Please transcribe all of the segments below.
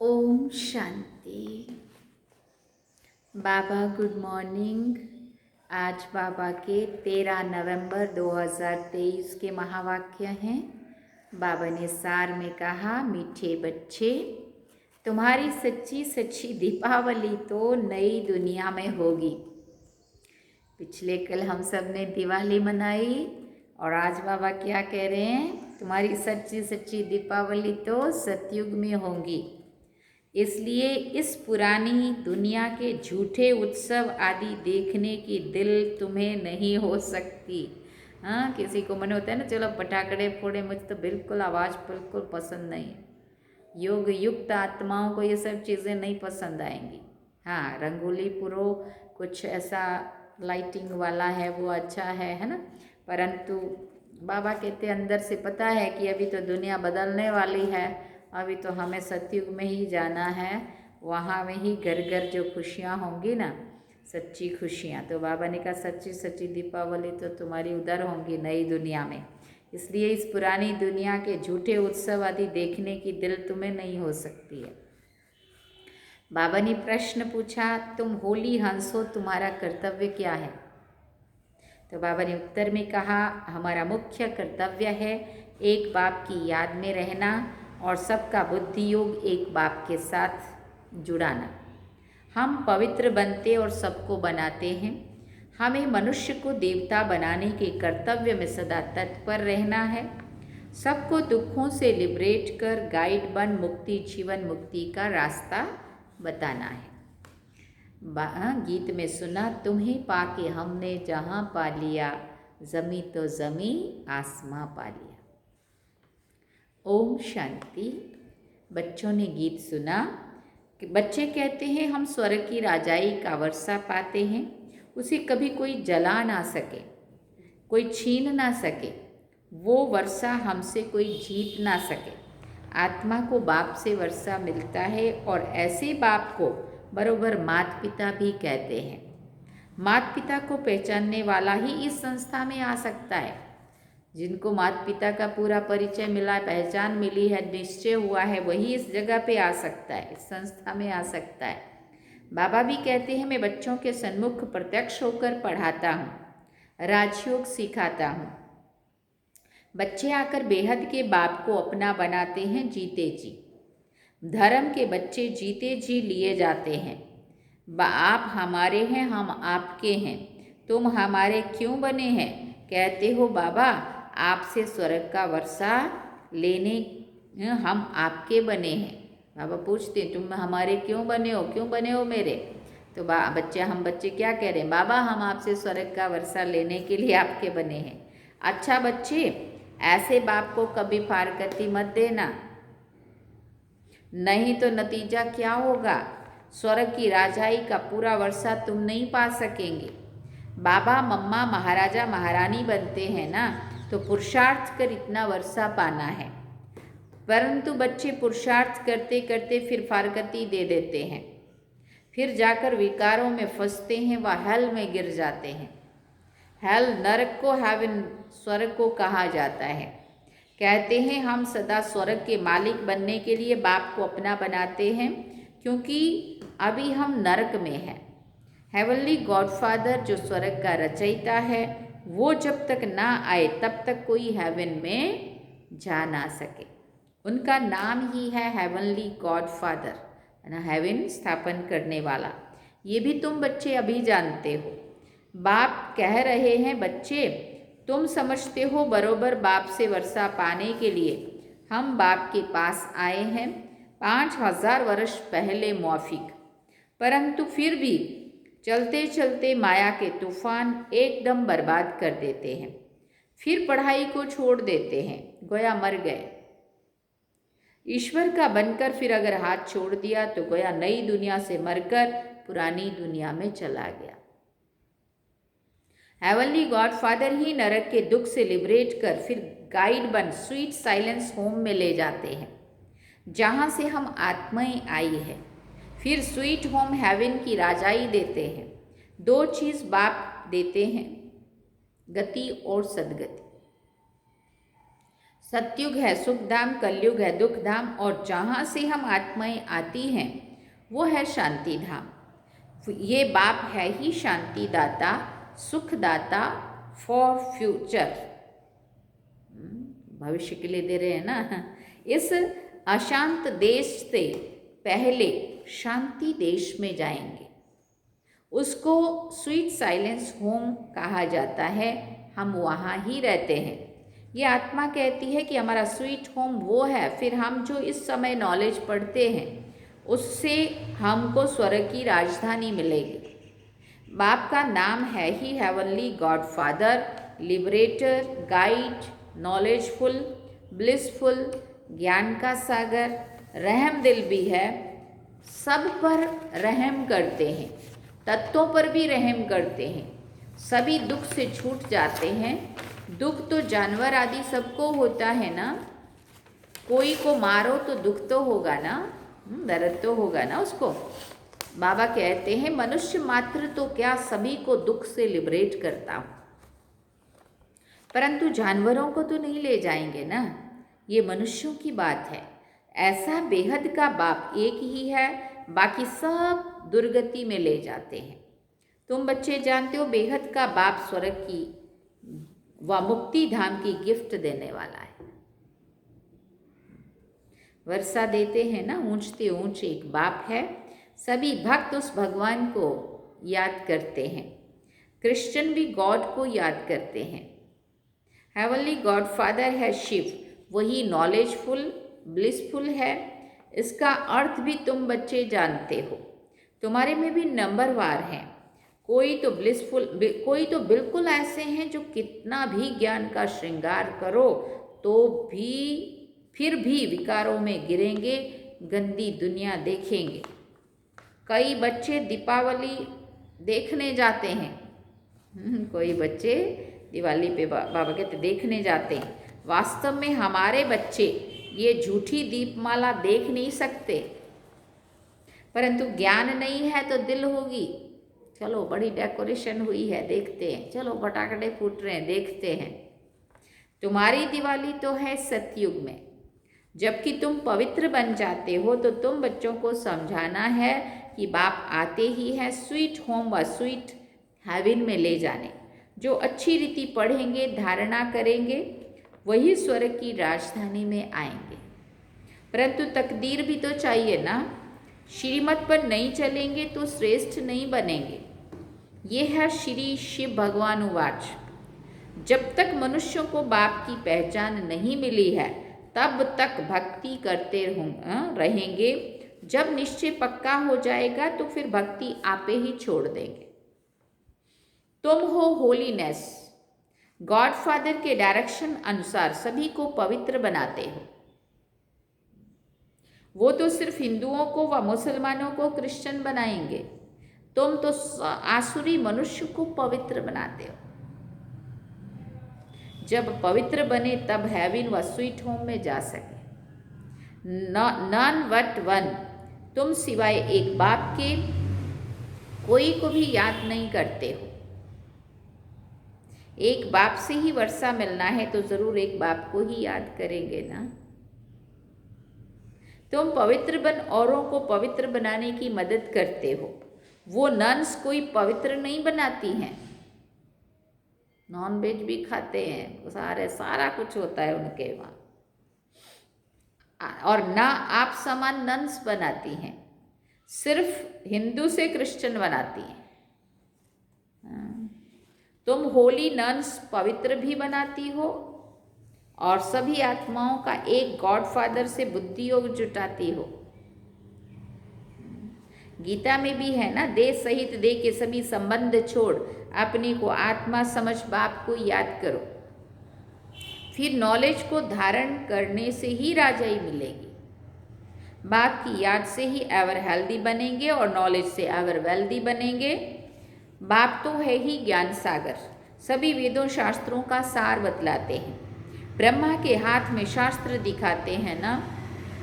ओम शांति। बाबा good morning. आज बाबा के 13 नवंबर 2023 के महावाक्य हैं। बाबा ने सार में कहा, मीठे बच्चे, तुम्हारी सच्ची सच्ची दीपावली तो नई दुनिया में होगी। पिछले कल हम सब ने दिवाली मनाई और आज बाबा क्या कह रहे हैं, तुम्हारी सच्ची सच्ची दीपावली तो सतयुग में होगी। इसलिए इस पुरानी दुनिया के झूठे उत्सव आदि देखने की दिल तुम्हें नहीं हो सकती। हाँ, किसी को मन होता है ना, चलो पटाखड़े फोड़े, मुझे तो बिल्कुल आवाज़ बिल्कुल पसंद नहीं है। योग युक्त आत्माओं को ये सब चीज़ें नहीं पसंद आएंगी। हाँ, रंगोली पुरो, कुछ ऐसा लाइटिंग वाला है वो अच्छा है ना। परंतु बाबा कहते अंदर से पता है कि अभी तो दुनिया बदलने वाली है, अभी तो हमें सतयुग में ही जाना है, वहाँ में ही घर घर जो खुशियाँ होंगी ना, सच्ची खुशियाँ। तो बाबा ने कहा सच्ची सच्ची दीपावली तो तुम्हारी उधर होंगी नई दुनिया में। इसलिए इस पुरानी दुनिया के झूठे उत्सव आदि देखने की दिल तुम्हें नहीं हो सकती है। बाबा ने प्रश्न पूछा, तुम होली हंस हो, तुम्हारा कर्तव्य क्या है? तो बाबा ने उत्तर में कहा, हमारा मुख्य कर्तव्य है एक बाप की याद में रहना और सबका बुद्धि योग एक बाप के साथ जुड़ाना। हम पवित्र बनते और सबको बनाते हैं। हमें मनुष्य को देवता बनाने के कर्तव्य में सदा तत्पर रहना है। सबको दुखों से लिबरेट कर गाइड बन मुक्ति जीवन मुक्ति का रास्ता बताना है। गीत में सुना, तुम्हें पाके हमने जहाँ पा लिया, जमी तो जमी आसमां पा लिया। ओम शांति। बच्चों ने गीत सुना कि बच्चे कहते हैं हम स्वर्ग की राजाई का वर्षा पाते हैं, उसे कभी कोई जला ना सके, कोई छीन ना सके, वो वर्षा हमसे कोई जीत ना सके। आत्मा को बाप से वर्षा मिलता है और ऐसे बाप को बरोबर माता पिता भी कहते हैं। माता पिता को पहचानने वाला ही इस संस्था में आ सकता है। जिनको माता पिता का पूरा परिचय मिला, पहचान मिली है, निश्चय हुआ है, वही इस जगह पे आ सकता है, इस संस्था में आ सकता है। बाबा भी कहते हैं, मैं बच्चों के सन्मुख प्रत्यक्ष होकर पढ़ाता हूँ, राजयोग सिखाता हूँ। बच्चे आकर बेहद के बाप को अपना बनाते हैं जीते जी। धर्म के बच्चे जीते जी लिए जाते हैं। आप हमारे हैं, हम आपके हैं, तुम हमारे क्यों बने हैं? कहते हो बाबा, आपसे स्वर्ग का वर्षा लेने हम आपके बने हैं। बाबा पूछते, तुम हमारे क्यों बने हो, क्यों बने हो मेरे? तो हम बच्चे क्या कह रहे हैं, बाबा हम आपसे स्वर्ग का वर्षा लेने के लिए आपके बने हैं। अच्छा बच्चे, ऐसे बाप को कभी फारकती मत देना, नहीं तो नतीजा क्या होगा? स्वर्ग की राजाई का पूरा वर्षा तुम नहीं पा सकेंगे। बाबा मम्मा महाराजा महारानी बनते हैं ना, तो पुरुषार्थ कर इतना वर्षा पाना है। परंतु बच्चे पुरुषार्थ करते करते फिर फारकती दे देते हैं, फिर जाकर विकारों में फंसते हैं, वह हेल में गिर जाते हैं। हेल नरक को, हेवन स्वर्ग को कहा जाता है। कहते हैं हम सदा स्वर्ग के मालिक बनने के लिए बाप को अपना बनाते हैं, क्योंकि अभी हम नरक में हैं। हेवनली गॉडफादर जो स्वर्ग का रचयिता है, वो जब तक ना आए तब तक कोई हेवन में जा ना सके। उनका नाम ही है हेवनली गॉडफादर, है ना, हेवन स्थापन करने वाला। ये भी तुम बच्चे अभी जानते हो। बाप कह रहे हैं, बच्चे तुम समझते हो बरोबर बाप से वर्षा पाने के लिए हम बाप के पास आए हैं 5000 वर्ष पहले मौफिक, परंतु फिर भी चलते चलते माया के तूफान एकदम बर्बाद कर देते हैं। फिर पढ़ाई को छोड़ देते हैं, गोया मर गए। ईश्वर का बनकर फिर अगर हाथ छोड़ दिया तो गोया नई दुनिया से मरकर पुरानी दुनिया में चला गया। हेवनली गॉडफादर ही नरक के दुख से लिबरेट कर फिर गाइड बन स्वीट साइलेंस होम में ले जाते हैं, जहाँ से हम आत्माएं आई है। फिर स्वीट होम हेवन की राजाई देते हैं। दो चीज़ बाप देते हैं, गति और सदगति। सतयुग है सुख धाम, कलयुग है दुख धाम, और जहाँ से हम आत्माएं आती हैं वो है शांति धाम। ये बाप है ही शांति दाता, सुख दाता फॉर फ्यूचर, भविष्य के लिए दे रहे हैं ना। इस अशांत देश से पहले शांति देश में जाएंगे, उसको स्वीट साइलेंस होम कहा जाता है, हम वहाँ ही रहते हैं। ये आत्मा कहती है कि हमारा स्वीट होम वो है। फिर हम जो इस समय नॉलेज पढ़ते हैं उससे हमको स्वर्ग की राजधानी मिलेगी। बाप का नाम है ही heavenly God father, liberator, guide, knowledgeful, blissful, ज्ञान का सागर, रहम दिल भी है, सब पर रहम करते हैं, तत्वों पर भी रहम करते हैं, सभी दुख से छूट जाते हैं। दुख तो जानवर आदि सबको होता है ना, कोई को मारो तो दुख तो होगा ना, दर्द तो होगा ना उसको। बाबा कहते हैं मनुष्य मात्र तो क्या, सभी को दुख से लिबरेट करता हूँ, परंतु जानवरों को तो नहीं ले जाएंगे ना, ये मनुष्यों की बात है। ऐसा बेहद का बाप एक ही है, बाकी सब दुर्गति में ले जाते हैं। तुम बच्चे जानते हो बेहद का बाप स्वर्ग की व मुक्ति धाम की गिफ्ट देने वाला है। वर्षा देते हैं ना, ऊंचते ऊंचे एक बाप है। सभी भक्त उस भगवान को याद करते हैं, क्रिश्चियन भी गॉड को याद करते हैं। हेवनली गॉड फादर है शिव, वही नॉलेजफुल ब्लिसफुल है। इसका अर्थ भी तुम बच्चे जानते हो, तुम्हारे में भी नंबरवार हैं। कोई तो ब्लिसफुल, कोई तो बिल्कुल ऐसे हैं जो कितना भी ज्ञान का श्रृंगार करो तो भी फिर भी विकारों में गिरेंगे, गंदी दुनिया देखेंगे। कई बच्चे दीपावली देखने जाते हैं, कोई बच्चे दिवाली पे बाबा कहते देखने जाते हैं। वास्तव में हमारे बच्चे ये झूठी दीपमाला देख नहीं सकते, परंतु ज्ञान नहीं है तो दिल होगी। चलो बड़ी डेकोरेशन हुई है देखते हैं, चलो पटाखे फूट रहे हैं देखते हैं। तुम्हारी दिवाली तो है सतयुग में, जबकि तुम पवित्र बन जाते हो तो तुम बच्चों को समझाना है कि बाप आते ही है स्वीट होम व स्वीट हेवन में ले जाने। जो अच्छी रीति पढ़ेंगे, धारणा करेंगे, वही स्वर्ग की राजधानी में आएंगे। परंतु तकदीर भी तो चाहिए ना, श्रीमत पर नहीं चलेंगे तो श्रेष्ठ नहीं बनेंगे। ये है श्री शिव भगवान उवाच। जब तक मनुष्यों को बाप की पहचान नहीं मिली है तब तक भक्ति करते रहेंगे। जब निश्चय पक्का हो जाएगा तो फिर भक्ति आपे ही छोड़ देंगे। तुम हो होलीनेस, गॉड फादर के डायरेक्शन अनुसार सभी को पवित्र बनाते हो। वो तो सिर्फ हिंदुओं को व मुसलमानों को क्रिश्चियन बनाएंगे, तुम तो आसुरी मनुष्य को पवित्र बनाते हो। जब पवित्र बने तब हेवन व स्वीट होम में जा सके। नन बट वन, तुम सिवाय एक बाप के कोई को भी याद नहीं करते हो। एक बाप से ही वर्षा मिलना है तो जरूर एक बाप को ही याद करेंगे ना। तुम पवित्र बन औरों को पवित्र बनाने की मदद करते हो। वो नन्स कोई पवित्र नहीं बनाती हैं, नॉन वेज भी खाते हैं, सारा कुछ होता है उनके वहाँ, और ना आप समान नन्स बनाती हैं, सिर्फ हिंदू से क्रिश्चियन बनाती हैं। तुम होली नन्स पवित्र भी बनाती हो और सभी आत्माओं का एक गॉड फादर से बुद्धि योग जुटाती हो। गीता में भी है ना, देह सहित देह के सभी संबंध छोड़ अपने को आत्मा समझ बाप को याद करो। फिर नॉलेज को धारण करने से ही राजाई मिलेगी। बाप की याद से ही एवर हेल्दी बनेंगे और नॉलेज से एवर वेल्दी बनेंगे। बाप तो है ही ज्ञान सागर, सभी वेदों शास्त्रों का सार बतलाते हैं। ब्रह्मा के हाथ में शास्त्र दिखाते हैं ना,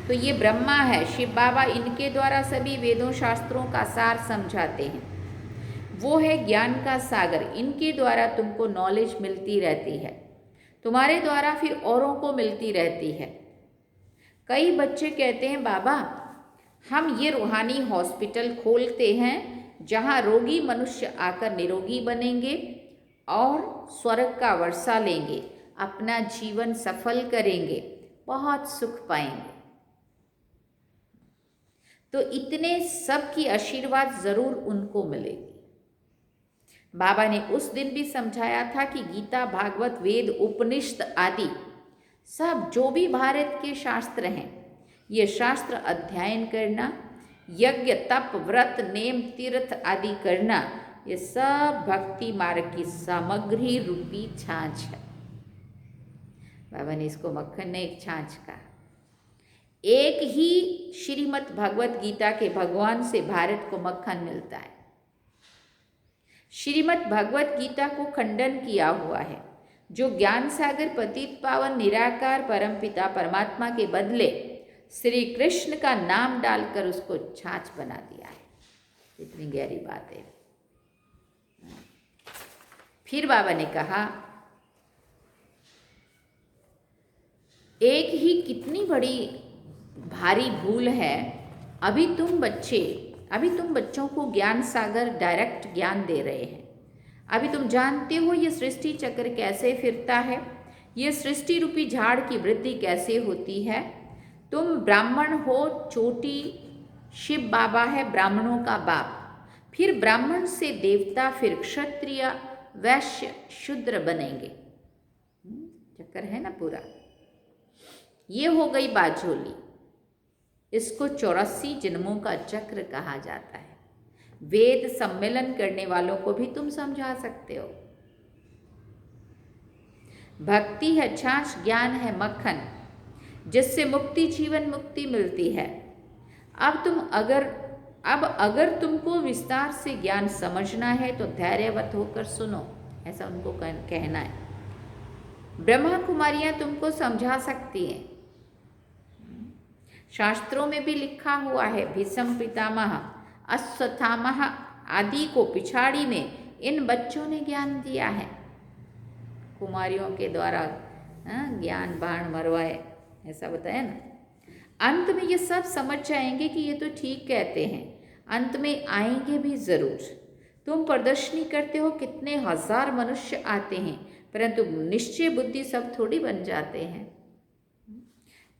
तो ये ब्रह्मा है, शिव बाबा इनके द्वारा सभी वेदों शास्त्रों का सार समझाते हैं। वो है ज्ञान का सागर, इनके द्वारा तुमको नॉलेज मिलती रहती है। तुम्हारे द्वारा फिर औरों को मिलती रहती है। कई बच्चे कहते हैं बाबा हम ये रूहानी हॉस्पिटल खोलते हैं जहाँ रोगी मनुष्य आकर निरोगी बनेंगे और स्वर्ग का वर्षा लेंगे, अपना जीवन सफल करेंगे, बहुत सुख पाएंगे। तो इतने सब की आशीर्वाद जरूर उनको मिलेगी। बाबा ने उस दिन भी समझाया था कि गीता, भागवत, वेद, उपनिषद आदि सब जो भी भारत के शास्त्र हैं, ये शास्त्र अध्ययन करना, यज्ञ, तप, व्रत, नेम, तीर्थ आदि करना, ये सब भक्ति मार्ग की सामग्री रूपी छाछ है। बाबा ने इसको मक्खन ने एक छाछ कहा। एक ही श्रीमद् भगवत गीता के भगवान से भारत को मक्खन मिलता है। श्रीमद् भगवत गीता को खंडन किया हुआ है। जो ज्ञान सागर पतित पावन निराकार परमपिता परमात्मा के बदले श्री कृष्ण का नाम डालकर उसको छाछ बना दिया है। इतनी गहरी बात है। फिर बाबा ने कहा एक ही कितनी बड़ी भारी भूल है। अभी तुम बच्चों को ज्ञान सागर डायरेक्ट ज्ञान दे रहे हैं। अभी तुम जानते हो ये सृष्टि चक्र कैसे फिरता है, ये सृष्टि रूपी झाड़ की वृद्धि कैसे होती है। तुम ब्राह्मण हो, चोटी शिव बाबा है ब्राह्मणों का बाप, फिर ब्राह्मण से देवता, फिर क्षत्रिय, वैश्य, शूद्र बनेंगे। चक्कर है ना पूरा। ये हो गई बाझोली। इसको 84 जन्मों का चक्र कहा जाता है। वेद सम्मेलन करने वालों को भी तुम समझा सकते हो। भक्ति है छाछ, ज्ञान है मक्खन, जिससे मुक्ति, जीवन मुक्ति मिलती है। अब अगर तुमको विस्तार से ज्ञान समझना है तो धैर्यवत होकर सुनो, ऐसा उनको कहना है। ब्रह्मा कुमारियां तुमको समझा सकती हैं। शास्त्रों में भी लिखा हुआ है, भीष्म पितामह, अश्वत्थामा आदि को पिछाड़ी में इन बच्चों ने ज्ञान दिया है। कुमारियों के द्वारा ज्ञान बाण मरवाए, ऐसा बताया ना। अंत में ये सब समझ जाएंगे कि ये तो ठीक कहते हैं, अंत में आएंगे भी जरूर। तुम प्रदर्शनी करते हो, कितने हजार मनुष्य आते हैं, परंतु निश्चय बुद्धि सब थोड़ी बन जाते हैं।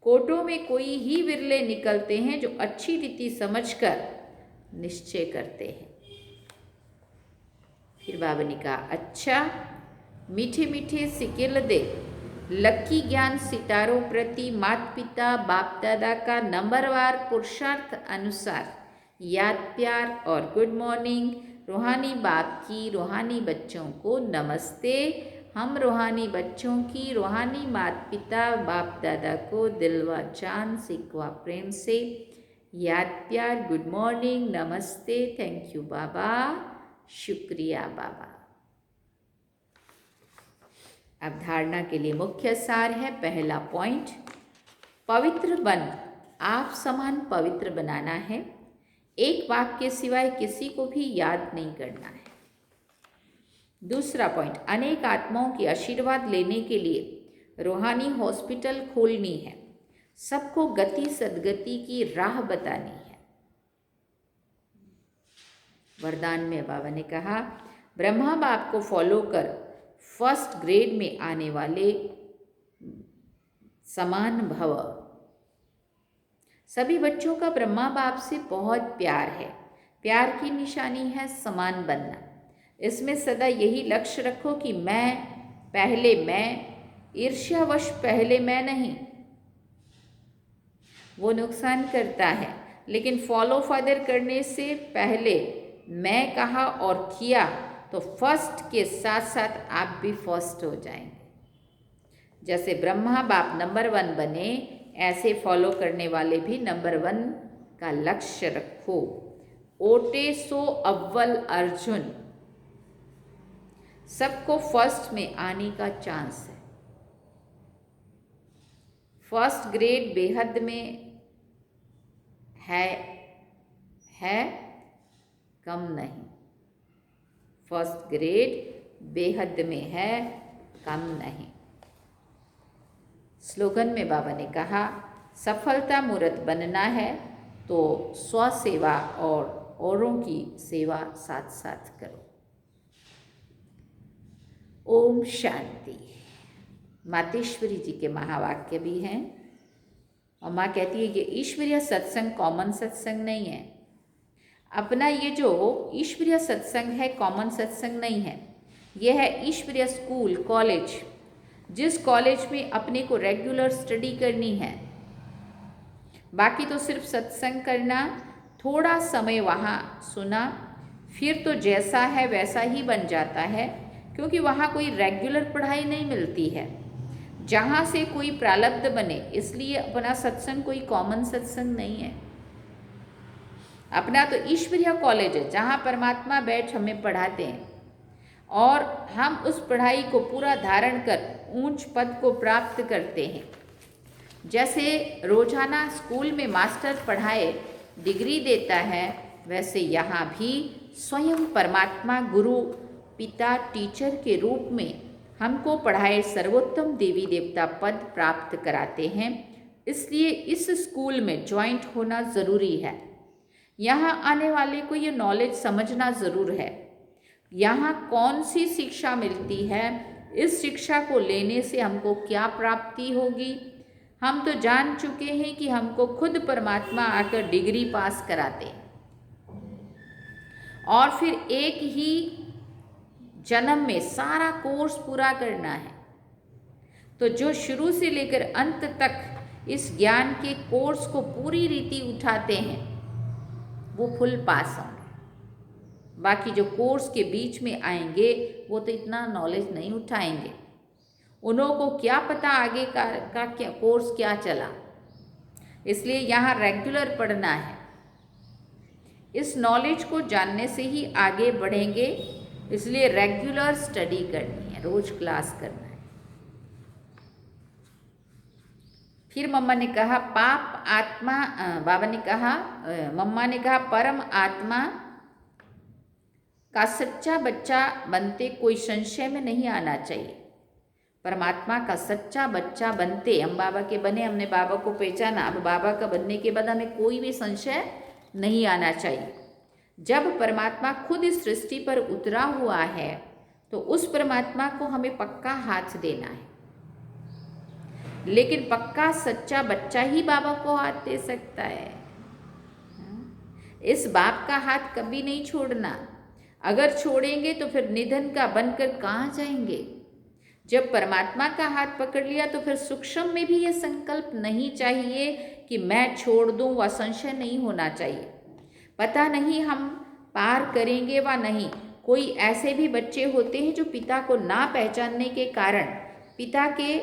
कोटों में कोई ही विरले निकलते हैं जो अच्छी रीति समझकर निश्चय करते हैं। फिर बाबा ने कहा अच्छा मीठे मीठे सिकिल दे, लकी ज्ञान सितारों प्रति माता पिता बाप दादा का नंबरवार पुरुषार्थ अनुसार याद, प्यार और गुड मॉर्निंग। रूहानी बाप की रूहानी बच्चों को नमस्ते। हम रूहानी बच्चों की रूहानी माता पिता बाप दादा को दिलवा जान सिकवा प्रेम से याद, प्यार, गुड मॉर्निंग, नमस्ते, थैंक यू बाबा, शुक्रिया बाबा। अब धारणा के लिए मुख्य सार है। पहला पॉइंट, पवित्र बन, आप समान पवित्र बनाना है। एक वाक्य सिवाय किसी को भी याद नहीं करना है। दूसरा पॉइंट, अनेक आत्माओं की आशीर्वाद लेने के लिए रूहानी हॉस्पिटल खोलनी है। सबको गति सदगति की राह बतानी है। वरदान में बाबा ने कहा ब्रह्मा बाप को फॉलो कर फर्स्ट ग्रेड में आने वाले समान भव। सभी बच्चों का ब्रह्मा बाप से बहुत प्यार है। प्यार की निशानी है समान बनना। इसमें सदा यही लक्ष्य रखो कि मैं पहले मैं, ईर्ष्यावश पहले मैं नहीं, वो नुकसान करता है। लेकिन फॉलो फादर करने से पहले मैं कहा और किया तो फर्स्ट के साथ साथ आप भी फर्स्ट हो जाएंगे। जैसे ब्रह्मा बाप नंबर 1 बने, ऐसे फॉलो करने वाले भी नंबर 1 का लक्ष्य रखो। ओटे सो अव्वल अर्जुन, सबको फर्स्ट में आने का चांस है। फर्स्ट ग्रेड बेहद में है कम नहीं। फर्स्ट ग्रेड बेहद में है कम नहीं। स्लोगन में बाबा ने कहा, सफलता मूर्त बनना है तो स्व सेवा और औरों की सेवा साथ साथ करो। ओम शांति। मातेश्वरी जी के महावाक्य भी हैं और माँ कहती है कि ईश्वरीय सत्संग कॉमन सत्संग नहीं है। अपना ये जो ईश्वरीय सत्संग है कॉमन सत्संग नहीं है, यह है ईश्वरीय स्कूल कॉलेज, जिस कॉलेज में अपने को रेगुलर स्टडी करनी है। बाकी तो सिर्फ सत्संग करना, थोड़ा समय वहाँ सुना, फिर तो जैसा है वैसा ही बन जाता है, क्योंकि वहाँ कोई रेगुलर पढ़ाई नहीं मिलती है जहाँ से कोई प्रारब्ध बने। इसलिए अपना सत्संग कोई कॉमन सत्संग नहीं है। अपना तो ईश्वरीय कॉलेज है जहाँ परमात्मा बैठ हमें पढ़ाते हैं और हम उस पढ़ाई को पूरा धारण कर ऊंच पद को प्राप्त करते हैं। जैसे रोजाना स्कूल में मास्टर पढ़ाए डिग्री देता है, वैसे यहाँ भी स्वयं परमात्मा गुरु पिता टीचर के रूप में हमको पढ़ाए सर्वोत्तम देवी देवता पद प्राप्त कराते हैं। इसलिए इस स्कूल में ज्वाइंट होना ज़रूरी है। यहाँ आने वाले को ये नॉलेज समझना ज़रूर है, यहाँ कौन सी शिक्षा मिलती है, इस शिक्षा को लेने से हमको क्या प्राप्ति होगी। हम तो जान चुके हैं कि हमको खुद परमात्मा आकर डिग्री पास कराते हैं और फिर एक ही जन्म में सारा कोर्स पूरा करना है। तो जो शुरू से लेकर अंत तक इस ज्ञान के कोर्स को पूरी रीति उठाते हैं वो फुल पास होंगे। बाकी जो कोर्स के बीच में आएंगे वो तो इतना नॉलेज नहीं उठाएंगे, उन्हों को क्या पता आगे का क्या कोर्स क्या चला। इसलिए यहाँ रेगुलर पढ़ना है। इस नॉलेज को जानने से ही आगे बढ़ेंगे। इसलिए रेगुलर स्टडी करनी है, रोज क्लास करना है। फिर मम्मा ने कहा पाप आत्मा, बाबा ने कहा, मम्मा ने कहा परम आत्मा का सच्चा बच्चा बनते कोई संशय में नहीं आना चाहिए। परमात्मा का सच्चा बच्चा बनते हम बाबा के बने, हमने बाबा को पहचाना, अब बाबा का बनने के बाद हमें कोई भी संशय नहीं आना चाहिए। जब परमात्मा खुद इस सृष्टि पर उतरा हुआ है तो उस परमात्मा को हमें पक्का हाथ देना है। लेकिन पक्का सच्चा बच्चा ही बाबा को हाथ दे सकता है। इस बाप का हाथ कभी नहीं छोड़ना। अगर छोड़ेंगे तो फिर निधन का बनकर कहाँ जाएंगे। जब परमात्मा का हाथ पकड़ लिया तो फिर सूक्ष्म में भी ये संकल्प नहीं चाहिए कि मैं छोड़ दूं, वह संशय नहीं होना चाहिए। पता नहीं हम पार करेंगे व नहीं। कोई ऐसे भी बच्चे होते हैं जो पिता को ना पहचानने के कारण पिता के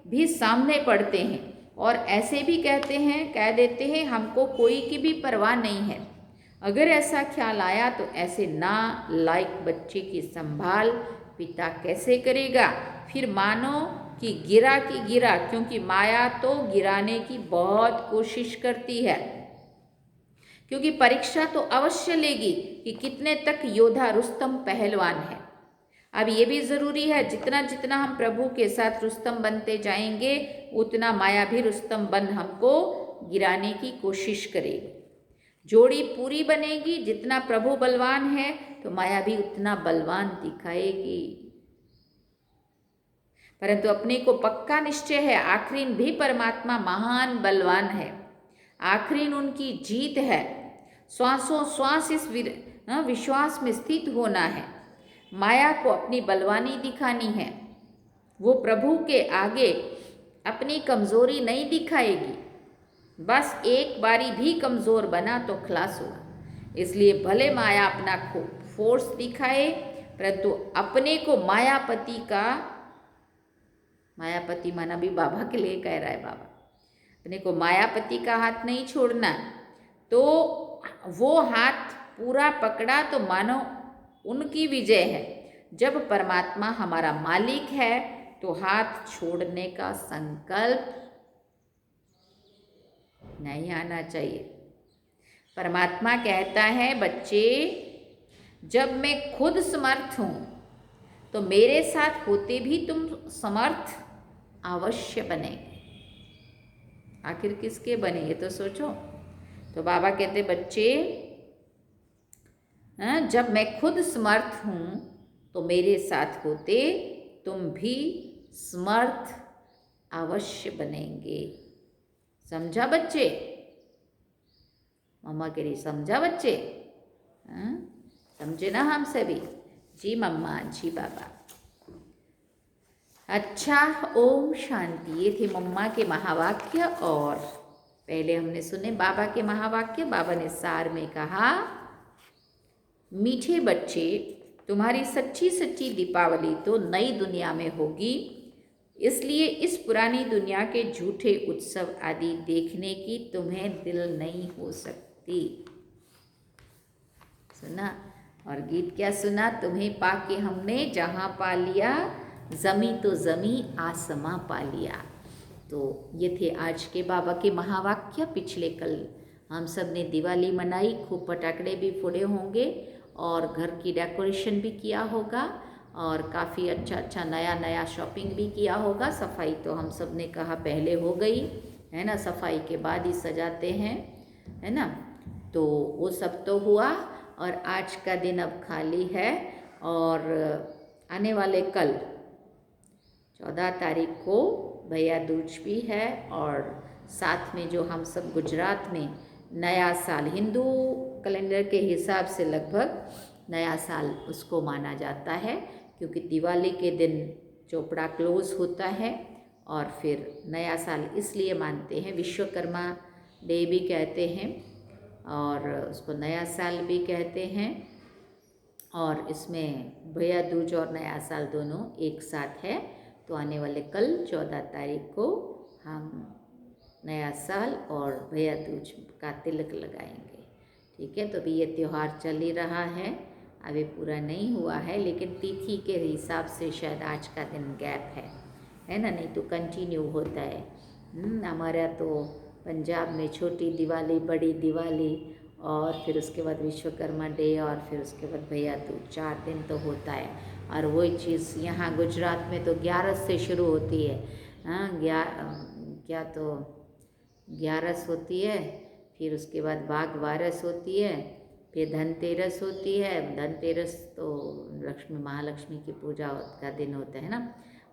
भी सामने पड़ते हैं और ऐसे भी कह देते हैं हमको कोई की भी परवाह नहीं है। अगर ऐसा ख्याल आया तो ऐसे ना लायक बच्चे की संभाल पिता कैसे करेगा। फिर मानो कि गिरा की गिरा, क्योंकि माया तो गिराने की बहुत कोशिश करती है, क्योंकि परीक्षा तो अवश्य लेगी कि कितने तक योद्धा रुस्तम पहलवान है। अब ये भी ज़रूरी है, जितना जितना हम प्रभु के साथ रुस्तम बनते जाएंगे उतना माया भी रुस्तम बन हमको गिराने की कोशिश करेगी। जोड़ी पूरी बनेगी, जितना प्रभु बलवान है तो माया भी उतना बलवान दिखाएगी। परंतु अपने को पक्का निश्चय है आखिरीन भी परमात्मा महान बलवान है, आखिरीन उनकी जीत है। श्वासों श्वास इस विश्वास में स्थित होना है। माया को अपनी बलवानी दिखानी है। वो प्रभु के आगे अपनी कमज़ोरी नहीं दिखाएगी। बस एक बारी भी कमज़ोर बना तो खलास हुआ। इसलिए भले माया अपना फोर्स दिखाए, परंतु अपने को मायापति माना भी बाबा के लिए कह रहा है बाबा, अपने को मायापति का हाथ नहीं छोड़ना। तो वो हाथ पूरा पकड़ा तो मानो उनकी विजय है। जब परमात्मा हमारा मालिक है तो हाथ छोड़ने का संकल्प नहीं आना चाहिए। परमात्मा कहता है बच्चे, जब मैं खुद समर्थ हूँ तो मेरे साथ होते भी तुम समर्थ अवश्य बनेंगे। आखिर किसके बने ये तो सोचो। तो बाबा कहते बच्चे, जब मैं खुद समर्थ हूँ तो मेरे साथ होते तुम भी समर्थ अवश्य बनेंगे। समझा बच्चे? मम्मा कह रही समझा बच्चे? हाँ? समझे ना हम सभी? जी मम्मा, जी बाबा। अच्छा, ओम शांति। ये थे मम्मा के महावाक्य। और पहले हमने सुने बाबा के महावाक्य। बाबा ने सार में कहा, मीठे बच्चे, तुम्हारी सच्ची सच्ची दीपावली तो नई दुनिया में होगी, इसलिए इस पुरानी दुनिया के झूठे उत्सव आदि देखने की तुम्हें दिल नहीं हो सकती। सुना? और गीत क्या सुना? तुम्हें पाके हमने जहाँ पा लिया, जमी तो जमी आसमां पा लिया। तो ये थे आज के बाबा के महावाक्य। पिछले कल हम सब ने दिवाली मनाई, खूब पटाखे भी फोड़े होंगे और घर की डेकोरेशन भी किया होगा और काफ़ी अच्छा अच्छा नया नया शॉपिंग भी किया होगा। सफाई तो हम सब ने कहा पहले हो गई है ना, सफाई के बाद ही सजाते हैं, है ना। तो वो सब तो हुआ और आज का दिन अब खाली है। और आने वाले कल 14 तारीख को भैया दूज भी है और साथ में जो हम सब गुजरात में नया साल हिंदू कैलेंडर के हिसाब से लगभग नया साल उसको माना जाता है, क्योंकि दिवाली के दिन चोपड़ा क्लोज होता है और फिर नया साल इसलिए मानते हैं, विश्वकर्मा डे भी कहते हैं और उसको नया साल भी कहते हैं। और इसमें भैया दूज और नया साल दोनों एक साथ है। तो आने वाले कल 14 तारीख को हम नया साल और भैया दूज का तिलक लगाएंगे। ठीक है, तो अभी ये त्यौहार चल ही रहा है, अभी पूरा नहीं हुआ है, लेकिन तिथि के हिसाब से शायद आज का दिन गैप है ना, नहीं तो कंटिन्यू होता है। हमारा तो पंजाब में छोटी दिवाली, बड़ी दिवाली और फिर उसके बाद विश्वकर्मा डे और फिर उसके बाद भैया दूज, 4 दिन तो होता है। और वही चीज़ यहाँ गुजरात में तो 11 से शुरू होती है। हाँ, क्या तो 11 होती है, फिर उसके बाद बाघ बारस होती है, फिर धनतेरस होती है। धनतेरस तो लक्ष्मी महालक्ष्मी की पूजा का दिन होता है ना।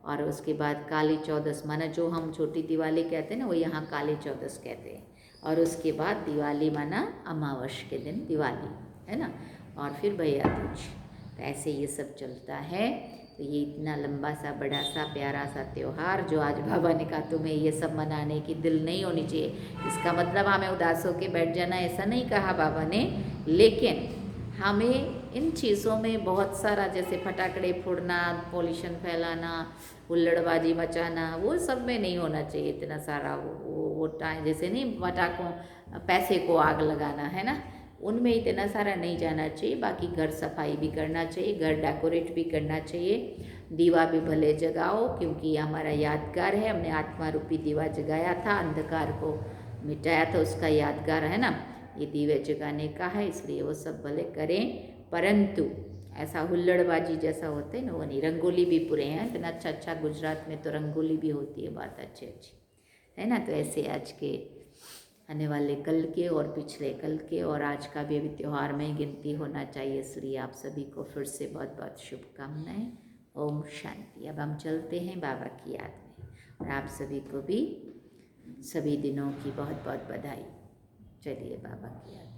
और उसके बाद काली चौदस, माना जो हम छोटी दिवाली कहते हैं ना, वो यहाँ काली चौदस कहते हैं। और उसके बाद दिवाली माना अमावस के दिन दिवाली, है ना। और फिर भैया दूज, तो ऐसे ये सब चलता है। तो ये इतना लंबा सा बड़ा सा प्यारा सा त्यौहार जो आज बाबा ने कहा तुम्हें ये सब मनाने की दिल नहीं होनी चाहिए, इसका मतलब हमें उदास होकर बैठ जाना, ऐसा नहीं कहा बाबा ने। लेकिन हमें इन चीज़ों में बहुत सारा, जैसे फटाकड़े फोड़ना, पॉल्यूशन फैलाना, हुल्लड़बाजी मचाना, वो सब में नहीं होना चाहिए इतना सारा। वो टाइम जैसे नहीं पटाखों पैसे को आग लगाना, है ना, उनमें इतना सारा नहीं जाना चाहिए। बाकी घर सफाई भी करना चाहिए, घर डेकोरेट भी करना चाहिए, दीवा भी भले जगाओ, क्योंकि ये हमारा यादगार है। हमने आत्मा रूपी दीवा जगाया था, अंधकार को मिटाया था, उसका यादगार है ना, ये दीवे जगाने का है, इसलिए वो सब भले करें। परंतु ऐसा हुल्लड़बाजी जैसा होता है ना, वो नहीं। रंगोली भी पूरे हैं, इतना अच्छा अच्छा गुजरात में तो रंगोली भी होती है, बात अच्छी अच्छी, है ना। तो ऐसे आज के आने वाले कल के और पिछले कल के और आज का भी अभी त्यौहार में गिनती होना चाहिए। इसलिए आप सभी को फिर से बहुत बहुत शुभकामनाएं। ओम शांति। अब हम चलते हैं बाबा की याद में, और आप सभी को भी सभी दिनों की बहुत बहुत बधाई। चलिए बाबा की याद।